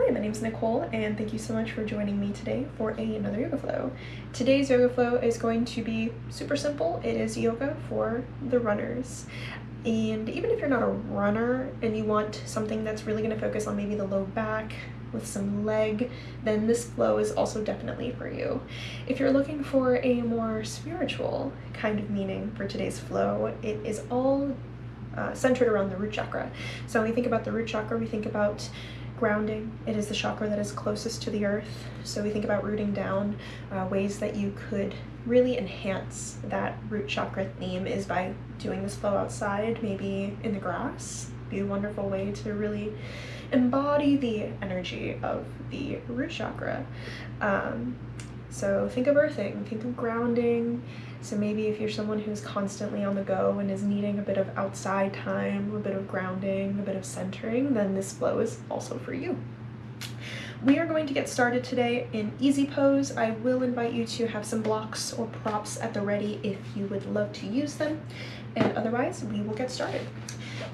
Hi, my name is Nicole, and thank you so much for joining me today for another yoga flow. Today's yoga flow is going to be super simple. It is yoga for the runners. And even if you're not a runner and you want something that's really going to focus on maybe the low back with some leg, then this flow is also definitely for you. If you're looking for a more spiritual kind of meaning for today's flow, it is all centered around the root chakra. So when we think about the root chakra, we think about grounding. It is the chakra that is closest to the earth. So we think about rooting down. Ways that you could really enhance that root chakra theme is by doing this flow outside, maybe in the grass. Be a wonderful way to really embody the energy of the root chakra. So think of earthing, think of grounding. So maybe if you're someone who's constantly on the go and is needing a bit of outside time, a bit of grounding, a bit of centering, then this flow is also for you. We are going to get started today in easy pose. I will invite you to have some blocks or props at the ready if you would love to use them. And otherwise, we will get started.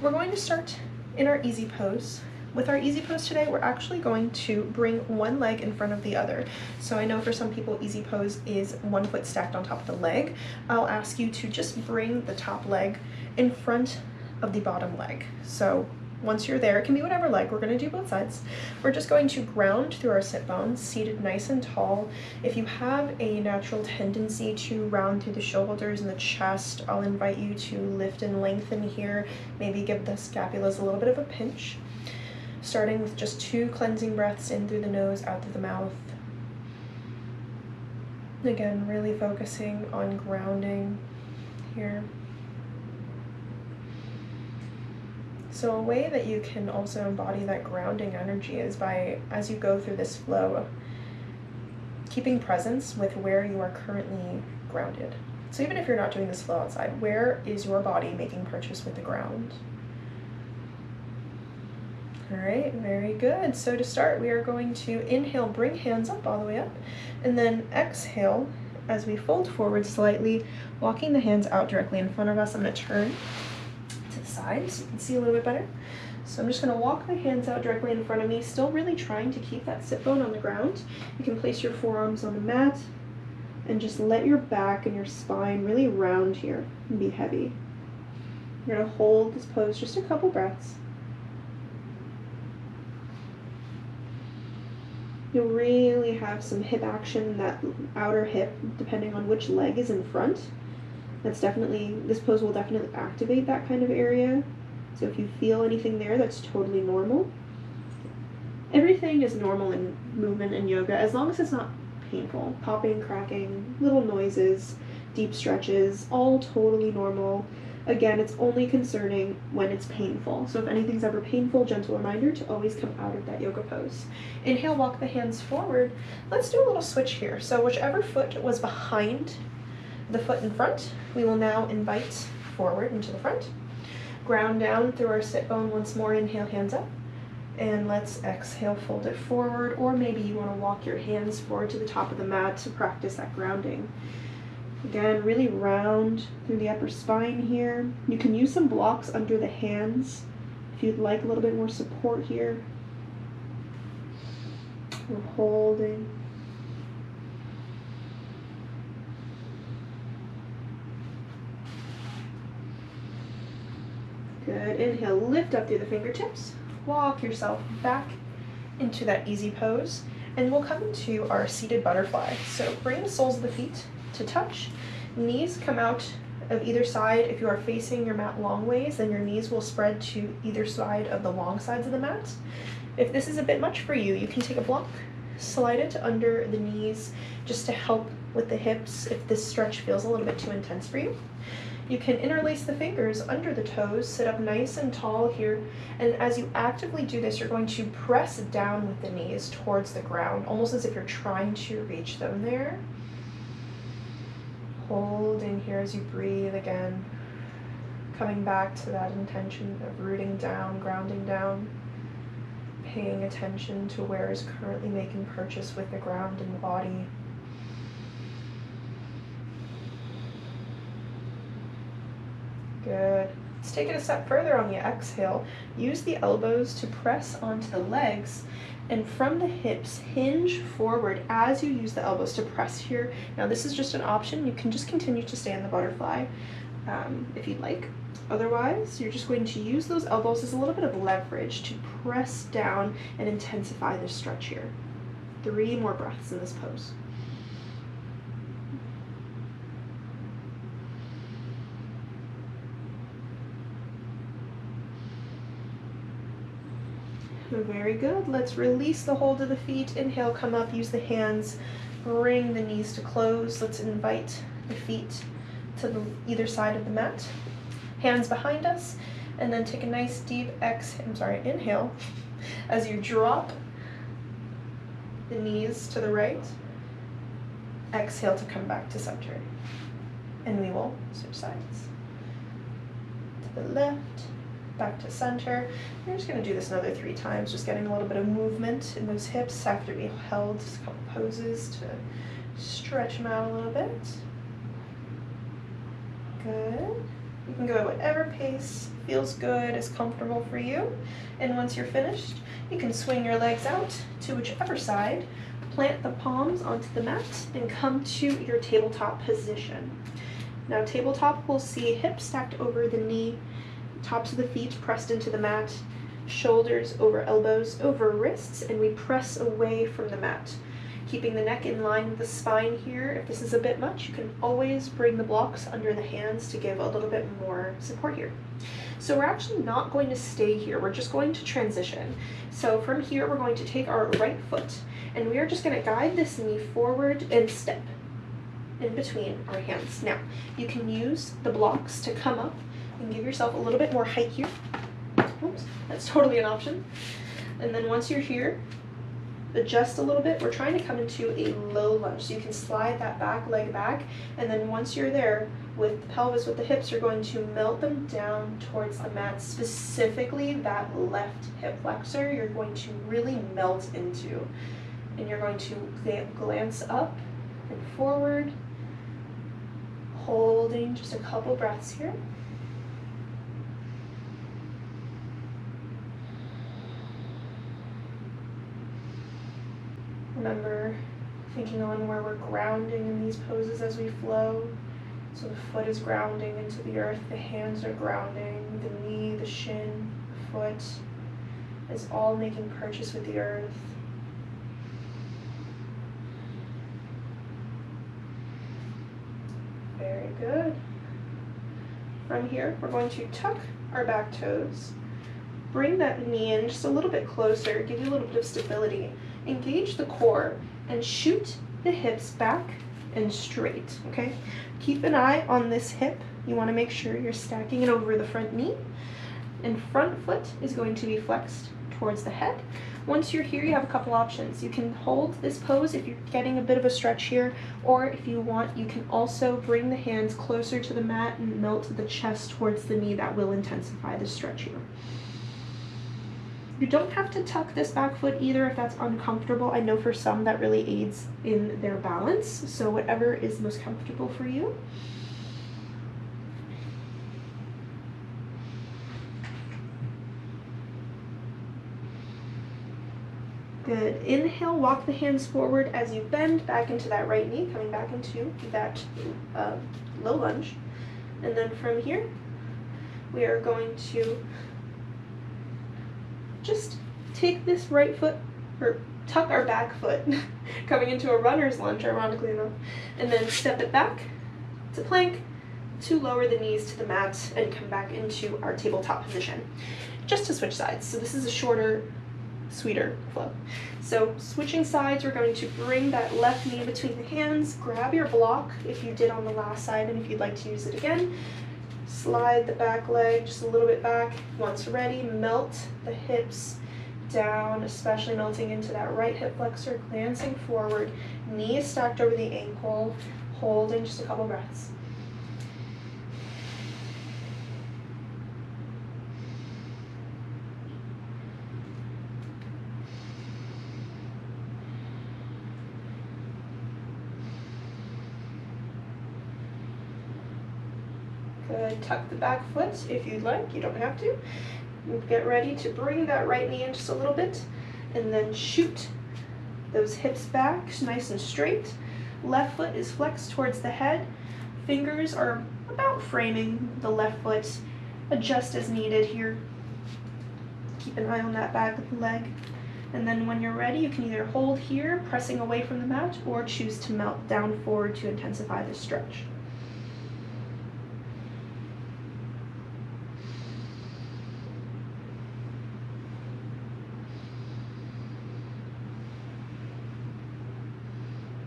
We're going to start in our easy pose. With our easy pose today, we're actually going to bring one leg in front of the other. So I know for some people, easy pose is one foot stacked on top of the leg. I'll ask you to just bring the top leg in front of the bottom leg. So once you're there, it can be whatever leg. We're going to do both sides. We're just going to ground through our sit bones, seated nice and tall. If you have a natural tendency to round through the shoulders and the chest, I'll invite you to lift and lengthen here. Maybe give the scapulas a little bit of a pinch. Starting with just 2 cleansing breaths in through the nose, out through the mouth. Again, really focusing on grounding here. So a way that you can also embody that grounding energy is by, as you go through this flow, keeping presence with where you are currently grounded. So even if you're not doing this flow outside, where is your body making purchase with the ground? All right, very good. So to start, we are going to inhale, bring hands up all the way up, and then exhale as we fold forward slightly, walking the hands out directly in front of us. I'm going to turn to the side so you can see a little bit better. So I'm just going to walk the hands out directly in front of me, still really trying to keep that sit bone on the ground. You can place your forearms on the mat and just let your back and your spine really round here and be heavy. You're going to hold this pose just a couple breaths. You'll really have some hip action in that outer hip, depending on which leg is in front. This pose will definitely activate that kind of area. So if you feel anything there, that's totally normal. Everything is normal in movement and yoga, as long as it's not painful. Popping, cracking, little noises, deep stretches, all totally normal. Again, it's only concerning when it's painful. So if anything's ever painful, gentle reminder to always come out of that yoga pose. Inhale, walk the hands forward. Let's do a little switch here. So whichever foot was behind the foot in front, we will now invite forward into the front. Ground down through our sit bone once more. Inhale, hands up. And let's exhale, fold it forward. Or maybe you want to walk your hands forward to the top of the mat to practice that grounding. Again, really round through the upper spine here. You can use some blocks under the hands if you'd like a little bit more support here. We're holding. Good. Inhale, lift up through the fingertips. Walk yourself back into that easy pose. And we'll come into our seated butterfly. So bring the soles of the feet to touch. Knees come out of either side. If you are facing your mat long ways, then your knees will spread to either side of the long sides of the mat. If this is a bit much for you, you can take a block, slide it under the knees just to help with the hips if this stretch feels a little bit too intense for you. You can interlace the fingers under the toes, sit up nice and tall here, and as you actively do this, you're going to press down with the knees towards the ground, almost as if you're trying to reach them there. Hold in here as you breathe again, coming back to that intention of rooting down, grounding down, paying attention to where is currently making purchase with the ground and the body. Good. Let's take it a step further on the exhale. Use the elbows to press onto the legs And from the hips, hinge forward as you use the elbows to press here. Now this is just an option. You can just continue to stay in the butterfly if you'd like. Otherwise, you're just going to use those elbows as a little bit of leverage to press down and intensify the stretch here. 3 more breaths in this pose. Very good. Let's release the hold of the feet. Inhale, come up, use the hands, bring the knees to close. Let's invite the feet to either side of the mat. Hands behind us, and then take a nice deep inhale as you drop the knees to the right. Exhale to come back to center. And we will switch sides. To the left, back to center. We're just going to do this another 3 times, just getting a little bit of movement in those hips after we held just a couple poses to stretch them out a little bit. Good. You can go at whatever pace feels good, is comfortable for you. And once you're finished, you can swing your legs out to whichever side, plant the palms onto the mat, and come to your tabletop position. Now tabletop, we'll see hips stacked over the knee, tops of the feet pressed into the mat, shoulders over elbows, over wrists, and we press away from the mat. Keeping the neck in line with the spine here. If this is a bit much, you can always bring the blocks under the hands to give a little bit more support here. So we're actually not going to stay here, we're just going to transition. So from here, we're going to take our right foot, and we are just going to guide this knee forward and step in between our hands. Now, you can use the blocks to come up and give yourself a little bit more height here. Oops, that's totally an option. And then once you're here, adjust a little bit. We're trying to come into a low lunge, so you can slide that back leg back, and then once you're there with the pelvis, with the hips, you're going to melt them down towards the mat, specifically that left hip flexor. You're going to really melt into, and you're going to glance up and forward, holding just a couple breaths here. Remember thinking on where we're grounding in these poses as we flow. So the foot is grounding into the earth, the hands are grounding, the knee, the shin, the foot is all making purchase with the earth. Very good. From here, we're going to tuck our back toes, bring that knee in just a little bit closer, give you a little bit of stability. Engage the core and shoot the hips back and straight, okay? Keep an eye on this hip. You want to make sure you're stacking it over the front knee. And front foot is going to be flexed towards the head. Once you're here, you have a couple options. You can hold this pose if you're getting a bit of a stretch here, or if you want, you can also bring the hands closer to the mat and melt the chest towards the knee. That will intensify the stretch here. You don't have to tuck this back foot either if that's uncomfortable. I know for some that really aids in their balance, so whatever is most comfortable for you. Good. Inhale, walk the hands forward as you bend back into that right knee, coming back into that low lunge. And then from here, we are going to just take this right foot, or tuck our back foot, coming into a runner's lunge, ironically enough, and then step it back to plank to lower the knees to the mat and come back into our tabletop position. Just to switch sides. So this is a shorter, sweeter flow. So switching sides, we're going to bring that left knee between the hands, grab your block if you did on the last side, and if you'd like to use it again, slide the back leg just a little bit back. Once ready, melt the hips down, especially melting into that right hip flexor, glancing forward, knees stacked over the ankle, holding just a couple breaths. Good. Tuck the back foot if you'd like. You don't have to. Get ready to bring that right knee in just a little bit and then shoot those hips back nice and straight. Left foot is flexed towards the head. Fingers are about framing the left foot. Adjust as needed here. Keep an eye on that back leg. And then when you're ready, you can either hold here, pressing away from the mat, or choose to melt down forward to intensify the stretch.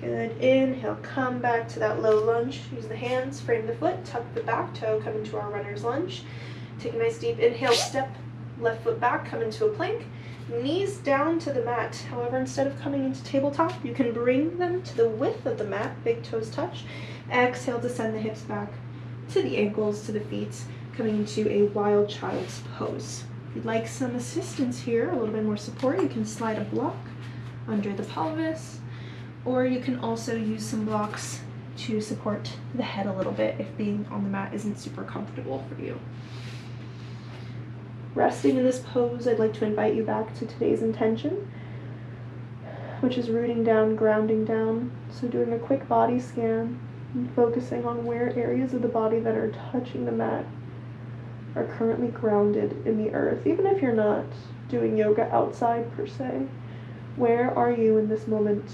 Good. Inhale, come back to that low lunge. Use the hands, frame the foot, tuck the back toe, come into our runner's lunge. Take a nice deep inhale, step left foot back, come into a plank. Knees down to the mat. However, instead of coming into tabletop, you can bring them to the width of the mat, big toes touch. Exhale, descend the hips back to the ankles, to the feet, coming into a wild child's pose. If you'd like some assistance here, a little bit more support, you can slide a block under the pelvis, or you can also use some blocks to support the head a little bit if being on the mat isn't super comfortable for you. Resting in this pose, I'd like to invite you back to today's intention, which is rooting down, grounding down. So doing a quick body scan and focusing on where areas of the body that are touching the mat are currently grounded in the earth. Even if you're not doing yoga outside per se, where are you in this moment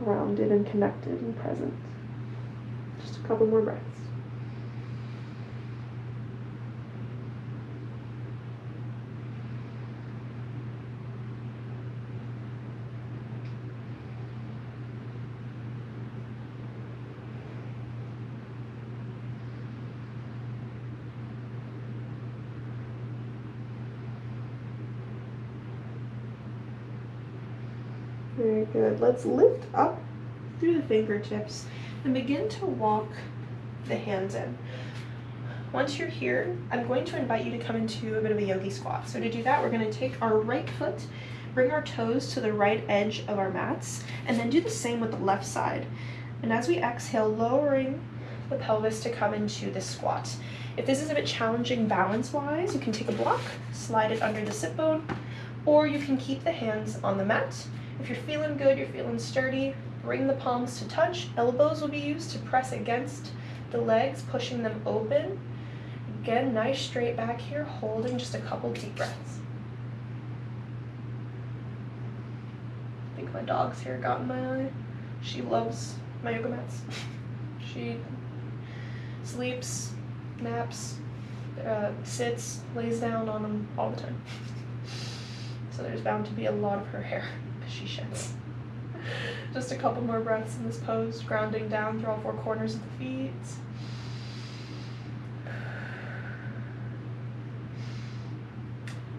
grounded and connected and present? Just a couple more breaths. Very good. Let's lift up through the fingertips and begin to walk the hands in. Once you're here, I'm going to invite you to come into a bit of a yogi squat. So to do that, we're going to take our right foot, bring our toes to the right edge of our mats, and then do the same with the left side. And as we exhale, lowering the pelvis to come into this squat. If this is a bit challenging balance-wise, you can take a block, slide it under the sit bone, or you can keep the hands on the mat. If you're feeling good, you're feeling sturdy, bring the palms to touch. Elbows will be used to press against the legs, pushing them open. Again, nice straight back here, holding just a couple deep breaths. I think my dog's hair got in my eye. She loves my yoga mats. She sleeps, naps, sits, lays down on them all the time. So there's bound to be a lot of her hair. She sheds. Just a couple more breaths in this pose, grounding down through all four corners of the feet.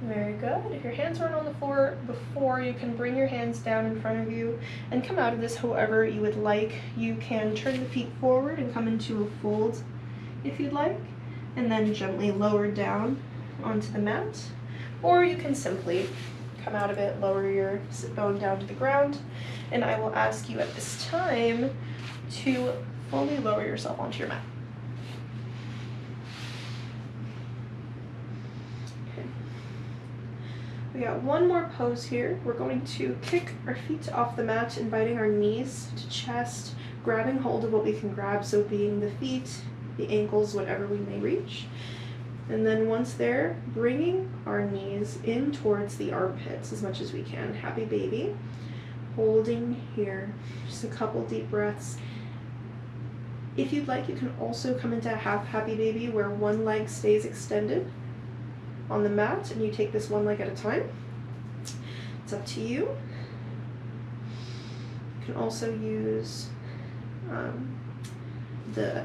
Very good. If your hands weren't on the floor before, you can bring your hands down in front of you and come out of this however you would like. You can turn the feet forward and come into a fold if you'd like, and then gently lower down onto the mat. Or you can simply come out of it, lower your sit bone down to the ground, and I will ask you at this time to fully lower yourself onto your mat. Okay. We got one more pose here. We're going to kick our feet off the mat, inviting our knees to chest, grabbing hold of what we can grab, so being the feet, the ankles, whatever we may reach. And then once there, bringing our knees in towards the armpits as much as we can. Happy baby. Holding here, just a couple deep breaths. If you'd like, you can also come into a half happy baby where one leg stays extended on the mat and you take this one leg at a time. It's up to you. You can also use the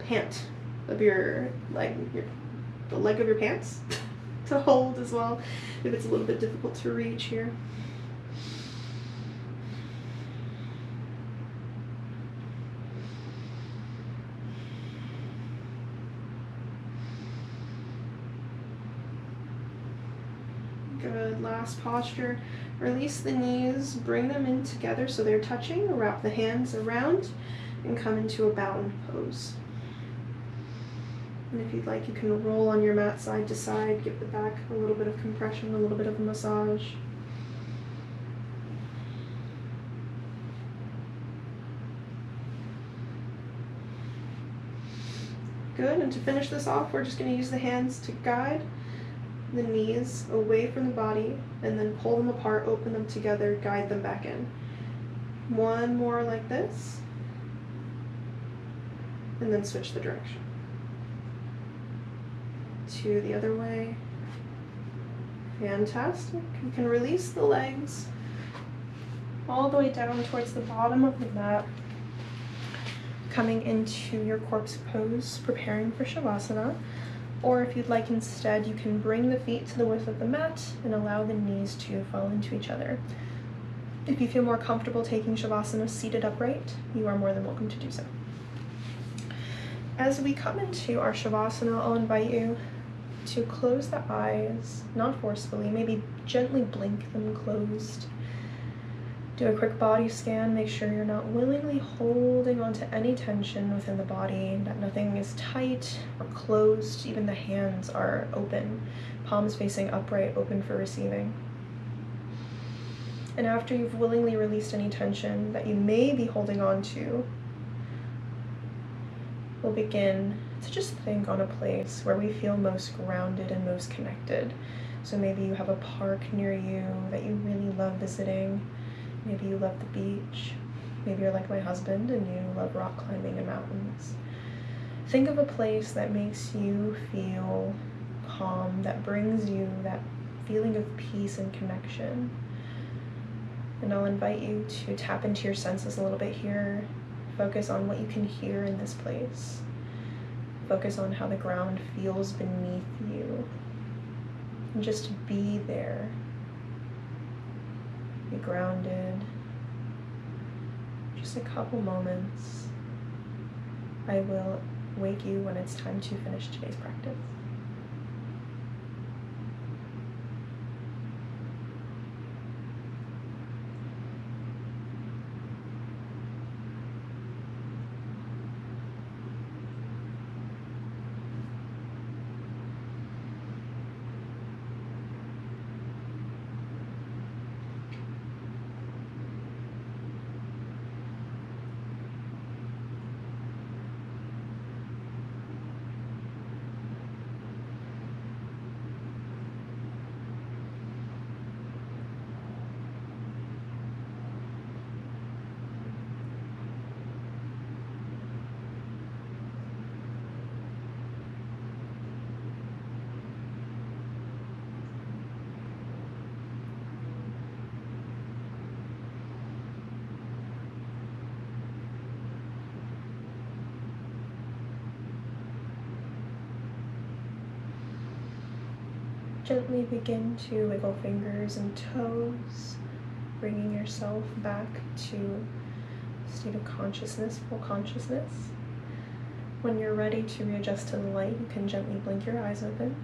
pant of your leg, the leg of your pants to hold as well, if it's a little bit difficult to reach here. Good, last posture. Release the knees, bring them in together so they're touching, wrap the hands around, and come into a bound pose. And if you'd like, you can roll on your mat side to side, give the back a little bit of compression, a little bit of a massage. Good, and to finish this off, we're just going to use the hands to guide the knees away from the body, and then pull them apart, open them together, guide them back in. One more like this, and then switch the direction. To the other way. Fantastic. You can release the legs all the way down towards the bottom of the mat, coming into your corpse pose, preparing for Shavasana. Or if you'd like instead, you can bring the feet to the width of the mat and allow the knees to fall into each other. If you feel more comfortable taking Shavasana seated upright, you are more than welcome to do so. As we come into our Shavasana, I'll invite you to close the eyes, not forcefully, maybe gently blink them closed. Do a quick body scan, make sure you're not willingly holding on to any tension within the body, that nothing is tight or closed, even the hands are open, palms facing upright, open for receiving. And after you've willingly released any tension that you may be holding on to, we'll begin to just think on a place where we feel most grounded and most connected. So maybe you have a park near you that you really love visiting. Maybe you love the beach. Maybe you're like my husband and you love rock climbing and mountains. Think of a place that makes you feel calm, that brings you that feeling of peace and connection. And I'll invite you to tap into your senses a little bit here. Focus on what you can hear in this place. Focus on how the ground feels beneath you. And just be there. Be grounded. Just a couple moments. I will wake you when it's time to finish today's practice. Gently begin to wiggle fingers and toes, bringing yourself back to a state of consciousness, full consciousness. When you're ready to readjust to the light, you can gently blink your eyes open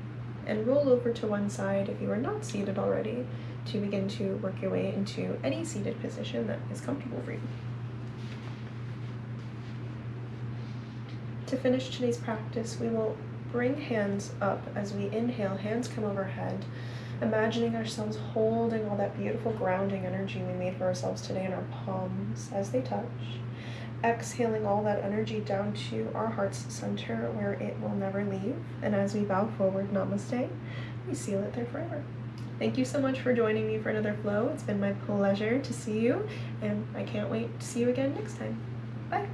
and roll over to one side if you are not seated already, to begin to work your way into any seated position that is comfortable for you. To finish today's practice, we will bring hands up as we inhale, hands come overhead, imagining ourselves holding all that beautiful grounding energy we made for ourselves today in our palms as they touch. Exhaling all that energy down to our heart's center where it will never leave. And as we bow forward, namaste, we seal it there forever. Thank you so much for joining me for another flow. It's been my pleasure to see you, and I can't wait to see you again next time. Bye.